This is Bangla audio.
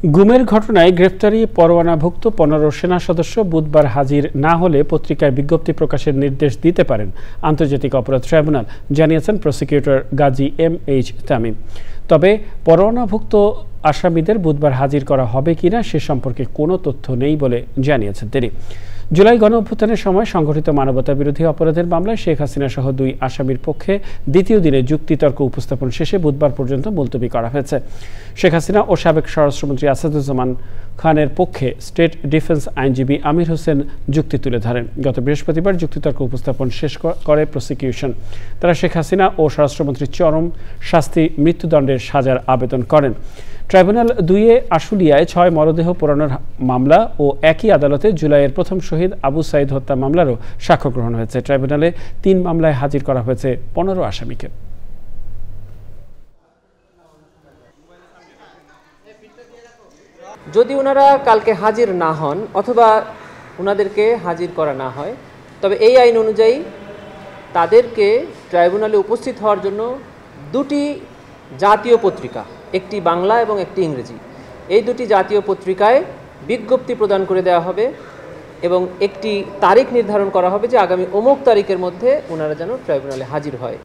গুমের ঘটনায় গ্রেফতারি পরোয়ানাভুক্ত 15 সেনা সদস্য বুধবার হাজির না হলে পত্রিকায় বিজ্ঞপ্তি প্রকাশের নির্দেশ দিতে পারেন আন্তর্জাতিক অপরাধ ট্রাইব্যুনাল, জানিয়েছেন প্রসিকিউটর গাজী এম.এইচ. তামিম। তবে পরোয়ানাভুক্ত আসামিদের বুধবার হাজির করা হবে কিনা সে সম্পর্কে কোনো তথ্য নেই বলে জানিয়েছেন তিনি। জুলাই গণঅভ্যুত্থানের সময় সংগঠিত মানবতাবিরোধী অপরাধের মামলায় শেখ হাসিনা সহ 2 আসামির পক্ষে দ্বিতীয় দিনে যুক্তিতর্ক উপস্থাপন শেষে বুধবার পর্যন্ত মুলতবি করা হয়েছে। শেখ হাসিনা ও সাবেক স্বরাষ্ট্রমন্ত্রী আসাদুজ্জামান খানের পক্ষে স্টেট ডিফেন্স আইনজীবী আমির হোসেন যুক্তি তুলে ধরেন। গত বৃহস্পতিবার যুক্তিতর্ক উপস্থাপন শেষ করে প্রসিকিউশন। তারা শেখ হাসিনা ও স্বরাষ্ট্রমন্ত্রীর চরম শাস্তি মৃত্যুদণ্ডের সাজার আবেদন করেন। ট্রাইব্যুনাল 2 আশুলিয়ায় 6 মরদেহ পোড়ানোর মামলা ও একই আদালতে জুলাইয়ের প্রথম শহীদ আবু সাইদ হত্যা মামলারও সাক্ষ্য গ্রহণ হয়েছে। ট্রাইব্যুনালে 3 মামলায় হাজির করা হয়েছে 15 আসামিকে। যদি ওনারা কালকে হাজির না হন অথবা ওনাদেরকে হাজির করা না হয়, তবে এই আইন অনুযায়ী তাদেরকে ট্রাইব্যুনালে উপস্থিত হওয়ার জন্য 2টি জাতীয় পত্রিকা, একটি বাংলা এবং একটি ইংরেজি, এই 2টি জাতীয় পত্রিকায় বিজ্ঞপ্তি প্রদান করে দেওয়া হবে এবং একটি তারিখ নির্ধারণ করা হবে যে আগামী অমুক তারিখের মধ্যে ওনারা যেন ট্রাইব্যুনালে হাজির হয়।